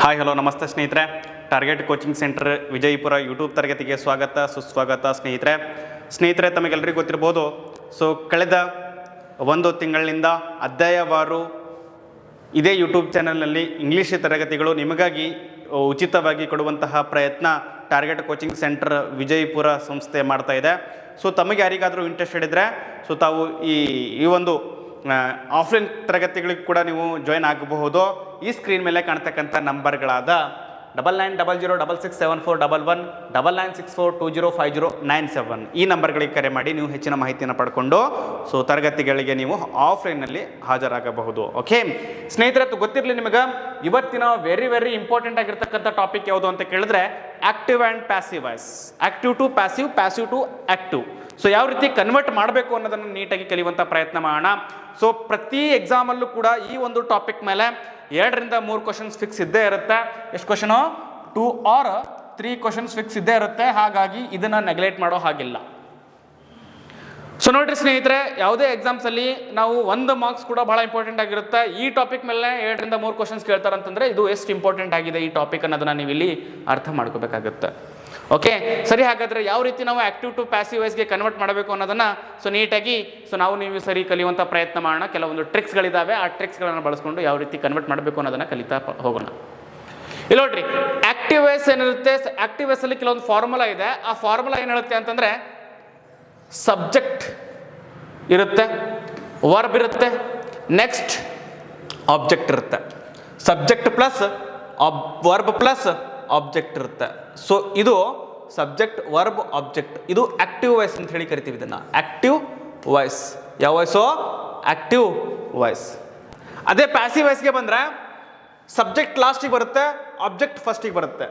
Hi hello ನಮಸ್ತೆ ಸ್ನೇಹಿತರೆ. Target coaching centre Vijayapura YouTube ತರಗತಿಗೆ ಸುಸ್ವಾಗತ ಸ್ನೇಹಿತರೆ. ತಮಗೆಲ್ಲರಿಗೂ ಗೊತ್ತಿರ್ಬೋದು, ಕಳೆದ ಒಂದು ತಿಂಗಳಿನಿಂದ ಅಧ್ಯಾಯವಾರು ಇದೇ ಯೂಟ್ಯೂಬ್ ಚಾನಲ್ನಲ್ಲಿ ಇಂಗ್ಲೀಷ್ ತರಗತಿಗಳು ನಿಮಗಾಗಿ ಉಚಿತವಾಗಿ ಕೊಡುವಂತಹ ಪ್ರಯತ್ನ ಟಾರ್ಗೆಟ್ ಕೋಚಿಂಗ್ ಸೆಂಟರ್ ವಿಜಯಪುರ ಸಂಸ್ಥೆ ಮಾಡ್ತಾ ಇದೆ. ತಮಗೆ ಯಾರಿಗಾದರೂ ಇಂಟ್ರೆಸ್ಟೆಡ್ ಇದ್ದರೆ ತಾವು ಈ ಒಂದು ಆಫ್ಲೈನ್ ತರಗತಿಗಳಿಗೆ ಕೂಡ ನೀವು ಜಾಯ್ನ್ ಆಗಬಹುದು. ಈ ಸ್ಕ್ರೀನ್ ಮೇಲೆ ಕಾಣ್ತಕ್ಕಂಥ ನಂಬರ್ಗಳಾದ 9900667411 9964205097 ಈ ನಂಬರ್ಗಳಿಗೆ ಕರೆ ಮಾಡಿ ನೀವು ಹೆಚ್ಚಿನ ಮಾಹಿತಿಯನ್ನು ಪಡ್ಕೊಂಡು ತರಗತಿಗಳಿಗೆ ನೀವು ಆಫ್ಲೈನ್ನಲ್ಲಿ ಹಾಜರಾಗಬಹುದು. ಓಕೆ ಸ್ನೇಹಿತರೆ, ಗೊತ್ತಿರಲಿ ನಿಮಗೆ ಇವತ್ತಿನ ವೆರಿ ಇಂಪಾರ್ಟೆಂಟ್ ಆಗಿರ್ತಕ್ಕಂಥ ಟಾಪಿಕ್ ಯಾವುದು ಅಂತ ಕೇಳಿದ್ರೆ active and passive voice. Active to passive, passive to active. ಯಾವ ರೀತಿ ಕನ್ವರ್ಟ್ ಮಾಡಬೇಕು ಅನ್ನೋದನ್ನು ನೀಟಾಗಿ ಕಲಿಯುವಂಥ ಪ್ರಯತ್ನ ಮಾಡೋಣ. ಪ್ರತಿ ಎಕ್ಸಾಮಲ್ಲೂ ಕೂಡ ಈ ಒಂದು ಟಾಪಿಕ್ ಮೇಲೆ 2 ರಿಂದ 3 ಕ್ವಶನ್ಸ್ ಫಿಕ್ಸ್ ಇದ್ದೇ ಇರುತ್ತೆ. ಎಷ್ಟು ಕ್ವಶನು? 2 or 3 ಕ್ವಶನ್ಸ್ ಫಿಕ್ಸ್ ಇದ್ದೇ ಇರುತ್ತೆ. ಹಾಗಾಗಿ ಇದನ್ನು ನೆಗ್ಲೆಕ್ಟ್ ಮಾಡೋ ಹಾಗಿಲ್ಲ. ನೋಡ್ರಿ ಸ್ನೇಹಿತರೆ, ಯಾವುದೇ ಎಕ್ಸಾಮ್ಸಲ್ಲಿ ನಾವು 1 ಮಾರ್ಕ್ಸ್ ಕೂಡ ಬಹಳ ಇಂಪಾರ್ಟೆಂಟ್ ಆಗಿರುತ್ತೆ. ಈ ಟಾಪಿಕ್ ಮೇಲೆ 2 ರಿಂದ 3 ಕ್ವಶನ್ಸ್ ಕೇಳ್ತಾರಂತಂದ್ರೆ ಇದು ಎಷ್ಟು ಇಂಪಾರ್ಟೆಂಟ್ ಆಗಿದೆ ಈ ಟಾಪಿಕ್ ಅನ್ನೋದನ್ನ ನೀವು ಇಲ್ಲಿ ಅರ್ಥ ಮಾಡ್ಕೋಬೇಕಾಗುತ್ತೆ. ಓಕೆ ಸರಿ, ಹಾಗಾದರೆ ಯಾವ ರೀತಿ ನಾವು ಆಕ್ಟಿವ್ ಟು ಪ್ಯಾಸಿವ್ ವಾಯ್ಸ್ಗೆ ಕನ್ವರ್ಟ್ ಮಾಡಬೇಕು ಅನ್ನೋದನ್ನು ನೀಟಾಗಿ ನೀವು ಸರಿ ಕಲಿಯುವಂಥ ಪ್ರಯತ್ನ ಮಾಡೋಣ. ಕೆಲವೊಂದು ಟ್ರಿಕ್ಸ್ಗಳಿದ್ದಾವೆ, ಆ ಟ್ರಿಕ್ಸ್ಗಳನ್ನು ಬಳಸ್ಕೊಂಡು ಯಾವ ರೀತಿ ಕನ್ವರ್ಟ್ ಮಾಡಬೇಕು ಅನ್ನೋದನ್ನು ಕಲಿತಾ ಹೋಗೋಣ. ಇಲ್ಲಿ ನೋಡ್ರಿ, ಆಕ್ಟಿವ್ ವಾಯ್ಸ್ ಏನಿರುತ್ತೆ, ಆಕ್ಟಿವ್ ವಾಯ್ಸಲ್ಲಿ ಕೆಲವೊಂದು ಫಾರ್ಮುಲಾ ಇದೆ. ಆ ಫಾರ್ಮುಲಾ ಏನು ಹೇಳುತ್ತೆ ಅಂತಂದರೆ ಸಬ್ಜೆಕ್ಟ್ ಇರುತ್ತೆ, ವರ್ಬ್ ಇರುತ್ತೆ, ನೆಕ್ಸ್ಟ್ ಆಬ್ಜೆಕ್ಟ್ ಇರುತ್ತೆ. Subject plus verb plus object ಇರುತ್ತೆ. ಇದು ಸಬ್ಜೆಕ್ಟ್ ವರ್ಬ್ ಆಬ್ಜೆಕ್ಟ್, ಇದು ಆಕ್ಟಿವ್ ವಾಯ್ಸ್ ಅಂತ ಹೇಳಿ ಕರಿತೀವಿ ಇದನ್ನು. ಆಕ್ಟಿವ್ ವಾಯ್ಸ್ ಯಾವ ವಾಯ್ಸು? Active voice. ಅದೇ ಪ್ಯಾಸಿವ್ ವಾಯ್ಸ್ಗೆ ಬಂದರೆ ಸಬ್ಜೆಕ್ಟ್ ಲಾಸ್ಟಿಗೆ ಬರುತ್ತೆ, ಆಬ್ಜೆಕ್ಟ್ ಫಸ್ಟಿಗೆ ಬರುತ್ತೆ.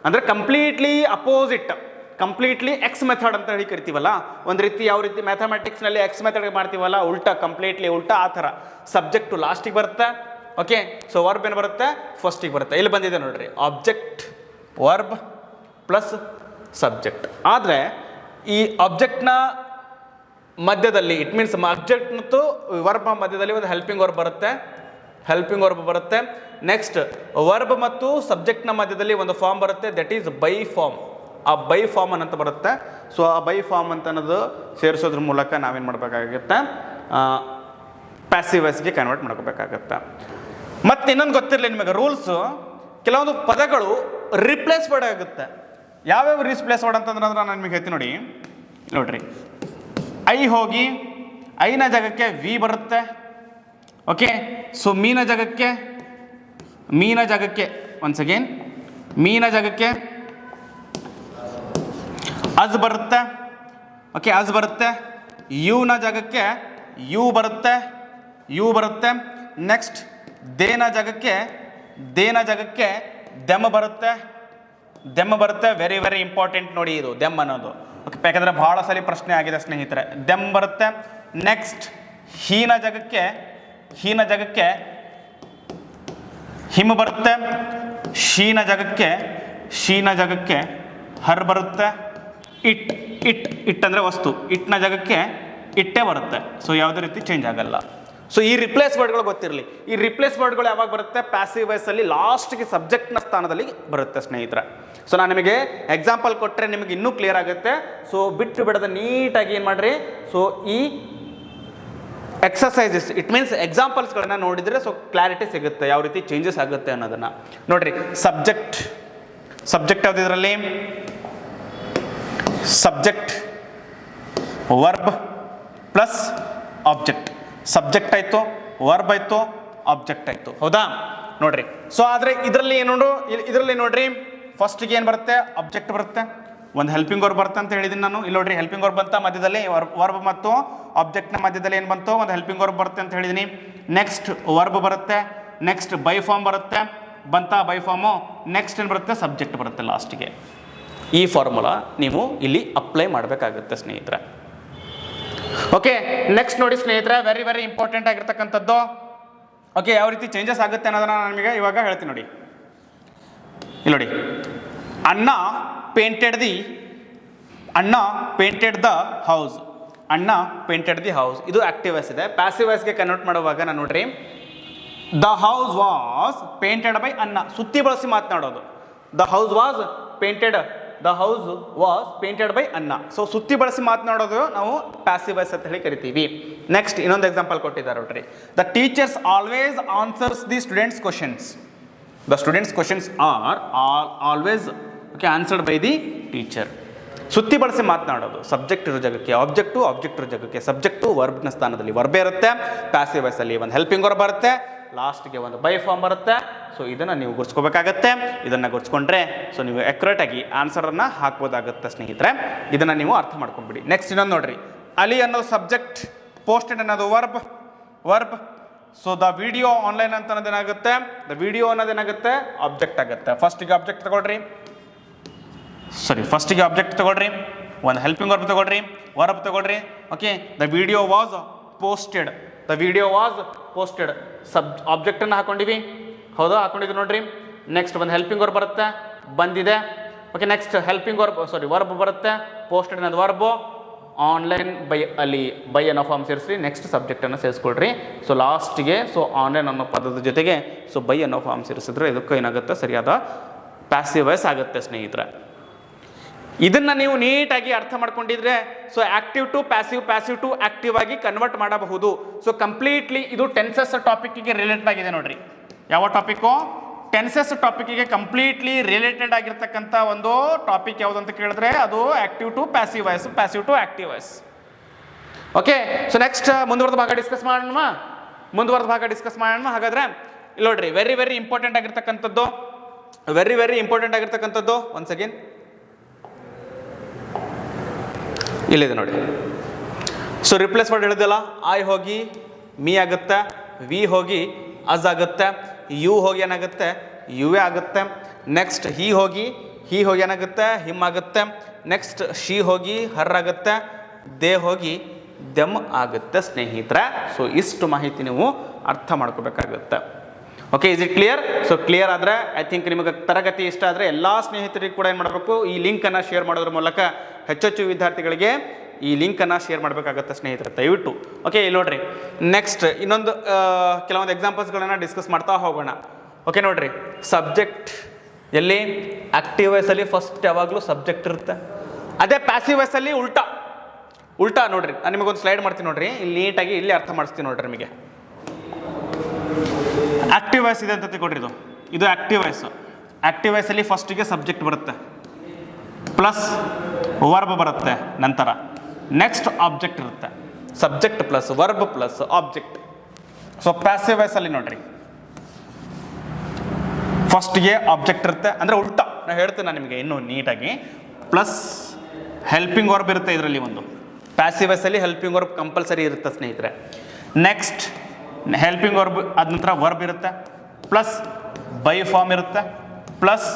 ಅಂದರೆ completely opposite, completely X method ಅಂತ ಹೇಳಿ ಕರಿತೀವಲ್ಲ, ಒಂದು ರೀತಿ ಯಾವ ರೀತಿ ಮ್ಯಾಥಮೆಟಿಕ್ಸ್ನಲ್ಲಿ ಎಕ್ಸ್ ಮೆಥಡ್ ಮಾಡ್ತೀವಲ್ಲ, ಉಲ್ಟಾ, ಕಂಪ್ಲೀಟ್ಲಿ ಉಲ್ಟಾ ಆ ಥರ. ಸಬ್ಜೆಕ್ಟು ಲಾಸ್ಟಿಗೆ ಬರುತ್ತೆ. ಓಕೆ, ವರ್ಬ್ ಏನು ಬರುತ್ತೆ? ಫಸ್ಟಿಗೆ ಬರುತ್ತೆ. ಇಲ್ಲಿ ಬಂದಿದೆ ನೋಡ್ರಿ, ಆಬ್ಜೆಕ್ಟ್ ವರ್ಬ್ ಪ್ಲಸ್ ಸಬ್ಜೆಕ್ಟ್. ಆದರೆ ಈ ಆಬ್ಜೆಕ್ಟ್ನ ಮಧ್ಯದಲ್ಲಿ, ಇಟ್ ಮೀನ್ಸ್ ಆಬ್ಜೆಕ್ಟ್ ಮತ್ತು ವರ್ಬ್ ಮಧ್ಯದಲ್ಲಿ ಒಂದು ಹೆಲ್ಪಿಂಗ್ ವರ್ಬ್ ಬರುತ್ತೆ. ನೆಕ್ಸ್ಟ್ ವರ್ಬ್ ಮತ್ತು ಸಬ್ಜೆಕ್ಟ್ನ ಮಧ್ಯದಲ್ಲಿ ಒಂದು ಫಾರ್ಮ್ ಬರುತ್ತೆ, ದಟ್ ಈಸ್ ಬೈ ಫಾರ್ಮ್. ಆ ಬೈ ಫಾರ್ಮ್ ಅನ್ನಂತ ಬರುತ್ತೆ. ಆ ಬೈ ಫಾರ್ಮ್ ಅಂತ ಅನ್ನೋದು ಸೇರಿಸೋದ್ರ ಮೂಲಕ ನಾವೇನು ಮಾಡಬೇಕಾಗುತ್ತೆ? ಪ್ಯಾಸಿವ್ ವಾಯ್ಸ್ಗೆ ಕನ್ವರ್ಟ್ ಮಾಡ್ಕೋಬೇಕಾಗತ್ತೆ. ಮತ್ತು ಇನ್ನೊಂದು ಗೊತ್ತಿರಲಿ ನಿಮಗೆ ರೂಲ್ಸು, ಕೆಲವೊಂದು ಪದಗಳು ರಿಪ್ಲೇಸ್ ವರ್ಡ್ ಆಗುತ್ತೆ. ಯಾವ್ಯಾವ ರಿಪ್ಲೇಸ್ ವರ್ಡ್ ಅಂತಂದ್ರೆ ನಾನು ನಿಮಗೆ ಹೇಳ್ತೀನಿ ನೋಡ್ರಿ. ಐ ಹೋಗಿ ಐನ ಜಾಗಕ್ಕೆ ವಿ ಬರುತ್ತೆ. ಓಕೆ, ಮೀನ ಜಾಗಕ್ಕೆ ಒನ್ಸ್ ಅಗೇನ್ ಮೀನ ಜಾಗಕ್ಕೆ ಅಜ್ ಬರುತ್ತೆ. ಓಕೆ, ಅಜ್ ಬರುತ್ತೆ. ಯುನ ಜಾಗಕ್ಕೆ ಯು ಬರುತ್ತೆ. ನೆಕ್ಸ್ಟ್ ದೇನ ಜಾಗಕ್ಕೆ ದೆಮ್ ಬರುತ್ತೆ. ವೆರಿ ಇಂಪಾರ್ಟೆಂಟ್ ನೋಡಿ ಇದು ದೆಮ್ ಅನ್ನೋದು. ಓಕೆ, ಯಾಕಂದರೆ ಭಾಳ ಸಲ ಪ್ರಶ್ನೆ ಆಗಿದೆ ಸ್ನೇಹಿತರೆ. ದೆಮ್ ಬರುತ್ತೆ. ನೆಕ್ಸ್ಟ್ ಹೀನ ಜಾಗಕ್ಕೆ ಹಿಮ್ ಬರುತ್ತೆ. ಶೀನ ಜಾಗಕ್ಕೆ ಹರ್ ಬರುತ್ತೆ. ಇಟ್ ಅಂದರೆ ವಸ್ತು, ಇಟ್ನ ಜಾಗಕ್ಕೆ ಇಟ್ಟೇ ಬರುತ್ತೆ. ಯಾವುದೇ ರೀತಿ ಚೇಂಜ್ ಆಗಲ್ಲ. ಈ ರಿಪ್ಲೇಸ್ ವರ್ಡ್ಗಳು ಗೊತ್ತಿರಲಿ. ಈ ರಿಪ್ಲೇಸ್ ವರ್ಡ್ಗಳು ಯಾವಾಗ ಬರುತ್ತೆ? ಪ್ಯಾಸಿವ್ ವಾಯ್ಸಲ್ಲಿ ಲಾಸ್ಟ್ಗೆ ಸಬ್ಜೆಕ್ಟ್ನ ಸ್ಥಾನದಲ್ಲಿ ಬರುತ್ತೆ ಸ್ನೇಹಿತರೆ. ನಾನು ನಿಮಗೆ ಎಕ್ಸಾಂಪಲ್ ಕೊಟ್ಟರೆ ನಿಮಗೆ ಇನ್ನೂ ಕ್ಲಿಯರ್ ಆಗುತ್ತೆ. ಬಿಟ್ಟು ಬಿಡದ ನೀಟಾಗಿ ಏನು ಮಾಡಿರಿ, ಈ ಎಕ್ಸಸೈಸಸ್, ಇಟ್ ಮೀನ್ಸ್ ಎಕ್ಸಾಂಪಲ್ಸ್ಗಳನ್ನ ನೋಡಿದರೆ ಕ್ಲಾರಿಟಿ ಸಿಗುತ್ತೆ, ಯಾವ ರೀತಿ ಚೇಂಜಸ್ ಆಗುತ್ತೆ ಅನ್ನೋದನ್ನು ನೋಡ್ರಿ. ಸಬ್ಜೆಕ್ಟ್ ಯಾವುದು ಇದರಲ್ಲಿ? Subject verb plus object. Subject ಆಯಿತು, ವರ್ಬ್ ಆಯಿತು, ಆಬ್ಜೆಕ್ಟ್ ಆಯಿತು. ಹೌದಾ? ನೋಡ್ರಿ. ಆದರೆ ಇದರಲ್ಲಿ ನೋಡ್ರಿ, ಫಸ್ಟಿಗೆ ಏನು ಬರುತ್ತೆ? ಆಬ್ಜೆಕ್ಟ್ ಬರುತ್ತೆ. ಒಂದು ಹೆಲ್ಪಿಂಗ್ ವರ್ಬ್ ಬರುತ್ತೆ ಅಂತ ಹೇಳಿದ್ದೀನಿ ನಾನು. ಇಲ್ಲಿ ನೋಡ್ರಿ, ಹೆಲ್ಪಿಂಗ್ ವರ್ಬ್ ಬಂತ, ಮಧ್ಯದಲ್ಲಿ ವರ್ಬ್ ಮತ್ತು ಆಬ್ಜೆಕ್ಟ್ನ ಮಧ್ಯದಲ್ಲಿ ಏನು ಬಂತು? ಒಂದು ಹೆಲ್ಪಿಂಗ್ ವರ್ಬ್ ಬರುತ್ತೆ ಅಂತ ಹೇಳಿದ್ದೀನಿ. ನೆಕ್ಸ್ಟ್ ವರ್ಬ್ ಬರುತ್ತೆ. ನೆಕ್ಸ್ಟ್ ಬೈ ಫಾರ್ಮ್ ಬರುತ್ತೆ. By form. ನೆಕ್ಸ್ಟ್ ಏನು ಬರುತ್ತೆ? ಸಬ್ಜೆಕ್ಟ್ ಬರುತ್ತೆ ಲಾಸ್ಟಿಗೆ. ಈ ಫಾರ್ಮುಲಾ ನೀವು ಇಲ್ಲಿ ಅಪ್ಲೈ ಮಾಡಬೇಕಾಗುತ್ತೆ ಸ್ನೇಹಿತರೆ. ಓಕೆ, ನೆಕ್ಸ್ಟ್ ನೋಡಿ ಸ್ನೇಹಿತರೆ, ವೆರಿ ಇಂಪಾರ್ಟೆಂಟ್ ಆಗಿರ್ತಕ್ಕಂಥದ್ದು. ಓಕೆ, ಯಾವ ರೀತಿ ಚೇಂಜಸ್ ಆಗುತ್ತೆ ಅನ್ನೋದನ್ನ ನಾನು ನಿಮಗೆ ಇವಾಗ ಹೇಳ್ತೀನಿ ನೋಡಿ. ಇಲ್ಲಿ ನೋಡಿ, ಅಣ್ಣ ಪೇಂಟೆಡ್ ದ ಹೌಸ್. ಇದು ಆಕ್ಟಿವ್ ವಾಯ್ಸ್ ಇದೆ. ಪ್ಯಾಸಿವ್ ವಾಯ್ಸ್ಗೆ ಕನ್ವರ್ಟ್ ಮಾಡುವಾಗ ನಾನು ನೋಡ್ರಿ, the house was painted by Anna, ಸುತ್ತಿ ಬಳಸಿ ಮಾತನಾಡೋದು. The house was painted, the house was painted by Anna. So ಸುತ್ತಿ ಬಳಸಿ ಮಾತನಾಡೋದು ನಾವು ಪ್ಯಾಸಿವ್ ವಾಯ್ಸ್ ಅಂತ ಹೇಳಿ ಕರಿತೀವಿ. ನೆಕ್ಸ್ಟ್ ಇನ್ನೊಂದು ಎಕ್ಸಾಂಪಲ್ ಕೊಟ್ಟಿದ್ದಾರೆ ನೋಡ್ರಿ. The teachers always answers the students questions. The students questions are always answered by the teacher. ಸುತ್ತಿ ಬಳಸಿ ಮಾತನಾಡೋದು, ಸಬ್ಜೆಕ್ಟ್ ಇರೋ ಜಾಗಕ್ಕೆ ಆಬ್ಜೆಕ್ಟು, ಆಬ್ಜೆಕ್ಟ್ ಇರೋ ಜಾಗಕ್ಕೆ ಸಬ್ಜೆಕ್ಟು, ವರ್ಬ್ನ ಸ್ಥಾನದಲ್ಲಿ ವರ್ಬೇ ಇರುತ್ತೆ. ಪ್ಯಾಸಿವ್ ವಾಯ್ಸಲ್ಲಿ ಒಂದು ಹೆಲ್ಪಿಂಗ್ ವರ್ಬ್ ಬರುತ್ತೆ, ಲಾಸ್ಟ್ಗೆ ಒಂದು ಬೈ ಫಾರ್ಮ್ ಬರುತ್ತೆ. ಸೊ ಇದನ್ನು ನೀವು ಗುರ್ಸ್ಕೋಬೇಕಾಗತ್ತೆ. ಇದನ್ನು ಗುರ್ಸ್ಕೊಂಡ್ರೆ ಸೊ ನೀವು ಆ್ಯಕ್ಯುರೇಟಾಗಿ ಆನ್ಸರನ್ನು ಹಾಕ್ಬೋದಾಗುತ್ತೆ ಸ್ನೇಹಿತರೆ. ಇದನ್ನು ನೀವು ಅರ್ಥ ಮಾಡ್ಕೊಂಡ್ಬಿಡಿ. ನೆಕ್ಸ್ಟ್ ಇನ್ನೊಂದು ನೋಡ್ರಿ, ಅಲಿ ಅನ್ನೋದು ಸಬ್ಜೆಕ್ಟ್, ಪೋಸ್ಟೆಡ್ ಅನ್ನೋದು verb. So the video online ಅಂತ ಅನ್ನೋದೇನಾಗುತ್ತೆ, ದ ವಿಡಿಯೋ ಅನ್ನೋದೇನಾಗುತ್ತೆ ಆಬ್ಜೆಕ್ಟ್ ಆಗುತ್ತೆ. ಫಸ್ಟಿಗೆ ಆಬ್ಜೆಕ್ಟ್ ತಗೊಳ್ರಿ, ಒಂದು ಹೆಲ್ಪಿಂಗ್ ವರ್ಬ್ ತಗೊಳ್ರಿ, ವರ್ಬ್ ತಗೊಳ್ರಿ. Okay, the video was posted, the video was posted, ಆಬ್ಜೆಕ್ಟನ್ನು ಹಾಕೊಂಡಿವಿ, ಹೌದಾ, ಹಾಕೊಂಡಿದ್ವಿ ನೋಡ್ರಿ. ನೆಕ್ಸ್ಟ್ ಒಂದು ಹೆಲ್ಪಿಂಗ್ ವರ್ಬ್ ಬರುತ್ತೆ, ಬಂದಿದೆ. ಓಕೆ, ನೆಕ್ಸ್ಟ್ ಹೆಲ್ಪಿಂಗ್ ವರ್ಬ್ ಬರುತ್ತೆ, ಪೋಸ್ಟೆಡ್ ಅನ್ನೋದು verb, online by Ali, by ಅನ್ನೋ ಫಾರ್ಮ್ ಸೇರಿಸ್ರಿ. ನೆಕ್ಸ್ಟ್ ಸಬ್ಜೆಕ್ಟನ್ನು ಸೇರಿಸ್ಕೊಳ್ರಿ. ಸೊ ಲಾಸ್ಟಿಗೆ ಸೊ ಆನ್ಲೈನ್ ಅನ್ನೋ ಪದದ ಜೊತೆಗೆ ಸೊ ಬೈ ಅನ್ನೋ ಫಾರ್ಮ್ ಸೇರಿಸಿದ್ರೆ ಇದಕ್ಕೆ ಏನಾಗುತ್ತೆ, ಸರಿಯಾದ ಪ್ಯಾಸಿವ್ ವಾಯ್ಸ್ ಆಗುತ್ತೆ ಸ್ನೇಹಿತರೆ. ಇದನ್ನು ನೀವು ನೀಟಾಗಿ ಅರ್ಥ ಮಾಡ್ಕೊಂಡಿದ್ರೆ so active to passive, passive to active ಆಗಿ ಕನ್ವರ್ಟ್ ಮಾಡಬಹುದು. ಸೊ ಕಂಪ್ಲೀಟ್ಲಿ ಇದು ಟೆನ್ಸಸ್ ಟಾಪಿಕ್ಕಿಗೆ ರಿಲೇಟೆಡ್ ಆಗಿದೆ ನೋಡ್ರಿ. ಯಾವ ಟಾಪಿಕ್ಕು? ಟೆನ್ಸಸ್ ಟಾಪಿಕ್ಕಿಗೆ ಕಂಪ್ಲೀಟ್ಲಿ ರಿಲೇಟೆಡ್ ಆಗಿರ್ತಕ್ಕಂಥ ಒಂದು ಟಾಪಿಕ್ ಯಾವುದು ಅಂತ ಕೇಳಿದ್ರೆ ಅದು active to passive voice, passive to active voice. Okay, so next ಮುಂದುವರೆದ ಭಾಗ ಡಿಸ್ಕಸ್ ಮಾಡೋಣ. ಹಾಗಾದ್ರೆ ಇಲ್ಲಿ ನೋಡ್ರಿ, ವೆರಿ ವೆರಿ ಇಂಪಾರ್ಟೆಂಟ್ ಆಗಿರ್ತಕ್ಕಂಥದ್ದು ಒನ್ಸ್ ಅಗೇನ್ ಇಲ್ಲಿದೆ ನೋಡಿ. ಸೊ ರಿಪ್ಲೇಸ್ ಮಾಡಿ ಹೇಳಿದಲ್ಲ, ಐ ಹೋಗಿ ಮೀ ಆಗುತ್ತೆ, ವಿ ಹೋಗಿ ಅಸ್ ಆಗುತ್ತೆ, ಯು ಹೋಗಿ ಏನಾಗುತ್ತೆ ಯುವೇ ಆಗುತ್ತೆ. ನೆಕ್ಸ್ಟ್ ಹಿ ಹೋಗಿ ಏನಾಗುತ್ತೆ ಹಿಮ್ ಆಗುತ್ತೆ. ನೆಕ್ಸ್ಟ್ ಶಿ ಹೋಗಿ ಹರ್ ಆಗುತ್ತೆ, ದೇ ಹೋಗಿ ದೆಮ್ ಆಗುತ್ತೆ ಸ್ನೇಹಿತರೆ. ಸೊ ಇಷ್ಟು ಮಾಹಿತಿ ನೀವು ಅರ್ಥ ಮಾಡ್ಕೋಬೇಕಾಗುತ್ತೆ. Okay, is it clear? So clear ಆದರೆ ಐ ಥಿಂಕ್ ನಿಮಗೆ ತರಗತಿ ಇಷ್ಟ ಆದರೆ ಎಲ್ಲ ಸ್ನೇಹಿತರಿಗೆ ಕೂಡ ಏನು ಮಾಡಬೇಕು, ಈ ಲಿಂಕನ್ನು ಶೇರ್ ಮಾಡೋದ್ರ ಮೂಲಕ ಹೆಚ್ಚೆಚ್ಚು ವಿದ್ಯಾರ್ಥಿಗಳಿಗೆ ಈ ಲಿಂಕನ್ನು ಶೇರ್ ಮಾಡಬೇಕಾಗತ್ತೆ ಸ್ನೇಹಿತರೆ, ದಯವಿಟ್ಟು. ಓಕೆ, ಇಲ್ಲಿ ನೋಡ್ರಿ, ನೆಕ್ಸ್ಟ್ ಇನ್ನೊಂದು ಕೆಲವೊಂದು ಎಕ್ಸಾಂಪಲ್ಸ್ಗಳನ್ನು ಡಿಸ್ಕಸ್ ಮಾಡ್ತಾ ಹೋಗೋಣ. ಓಕೆ ನೋಡ್ರಿ, ಸಬ್ಜೆಕ್ಟ್ ಎಲ್ಲಿ ಆಕ್ಟಿವ್ ವಾಯ್ಸಲ್ಲಿ ಫಸ್ಟ್ ಯಾವಾಗಲೂ ಸಬ್ಜೆಕ್ಟ್ ಇರುತ್ತೆ. ಅದೇ ಪ್ಯಾಸಿವ್ ವಾಯ್ಸಲ್ಲಿ ಉಲ್ಟಾ ನೋಡ್ರಿ. ನಾನು ನಿಮಗೊಂದು ಸ್ಲೈಡ್ ಮಾಡ್ತೀನಿ ನೋಡ್ರಿ, ಇಲ್ಲಿ ನೀಟಾಗಿ ಇಲ್ಲಿ ಅರ್ಥ ಮಾಡಿಸ್ತೀನಿ ನೋಡ್ರಿ ನಿಮಗೆ. ಆಕ್ಟಿವ್ ವಾಯ್ಸ್ ಇದೆ ಅಂತ ತಿಳ್ಕೊಡ್ರಿ, ಇದು ಆಕ್ಟಿವ್ ವಾಯ್ಸಲ್ಲಿ ಫಸ್ಟಿಗೆ ಸಬ್ಜೆಕ್ಟ್ ಬರುತ್ತೆ, ಪ್ಲಸ್ ವರ್ಬ್ ಬರುತ್ತೆ, ನಂತರ ನೆಕ್ಸ್ಟ್ ಆಬ್ಜೆಕ್ಟ್ ಇರುತ್ತೆ, subject plus verb plus object. So passive ವಾಯ್ಸಲ್ಲಿ ನೋಡ್ರಿ, ಫಸ್ಟ್ಗೆ ಆಬ್ಜೆಕ್ಟ್ ಇರುತ್ತೆ, ಅಂದರೆ ಉಲ್ಟಾ ನಾನು ಹೇಳ್ತೀನಿ ನಿಮಗೆ ಇನ್ನೂ ನೀಟಾಗಿ. ಪ್ಲಸ್ ಹೆಲ್ಪಿಂಗ್ ವರ್ಬ್ ಇರುತ್ತೆ ಇದರಲ್ಲಿ ಒಂದು. ಪ್ಯಾಸಿವ್ ವಾಯ್ಸಲ್ಲಿ ಹೆಲ್ಪಿಂಗ್ ವರ್ಬ್ ಕಂಪಲ್ಸರಿ ಇರುತ್ತೆ ಸ್ನೇಹಿತರೆ. ನೆಕ್ಸ್ಟ್ ಹೆಲ್ಪಿಂಗ್ ವರ್ಬ್ ಆದ ನಂತರ ವರ್ಬ್ ಇರುತ್ತೆ, ಪ್ಲಸ್ ಬೈ ಫಾರ್ಮ್ ಇರುತ್ತೆ, ಪ್ಲಸ್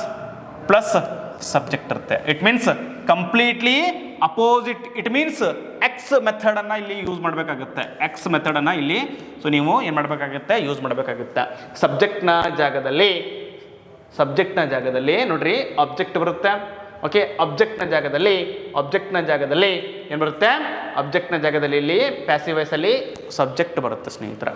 ಸಬ್ಜೆಕ್ಟ್ ಇರುತ್ತೆ. It means completely opposite. It means X ಮೆಥಡನ್ನು ಇಲ್ಲಿ ಯೂಸ್ ಮಾಡಬೇಕಾಗುತ್ತೆ. ಸೊ ನೀವು ಏನು ಮಾಡಬೇಕಾಗುತ್ತೆ, ಯೂಸ್ ಮಾಡಬೇಕಾಗುತ್ತೆ. ಸಬ್ಜೆಕ್ಟ್ನ ಜಾಗದಲ್ಲಿ ನೋಡ್ರಿ ಆಬ್ಜೆಕ್ಟ್ ಬರುತ್ತೆ. ಓಕೆ, ಆಬ್ಜೆಕ್ಟ್ನ ಜಾಗದಲ್ಲಿ ಏನು ಬರುತ್ತೆ, ಆಬ್ಜೆಕ್ಟ್ನ ಜಾಗದಲ್ಲಿ ಇಲ್ಲಿ ಪ್ಯಾಸಿವ್ ವಾಯ್ಸಲ್ಲಿ ಸಬ್ಜೆಕ್ಟ್ ಬರುತ್ತೆ ಸ್ನೇಹಿತರ.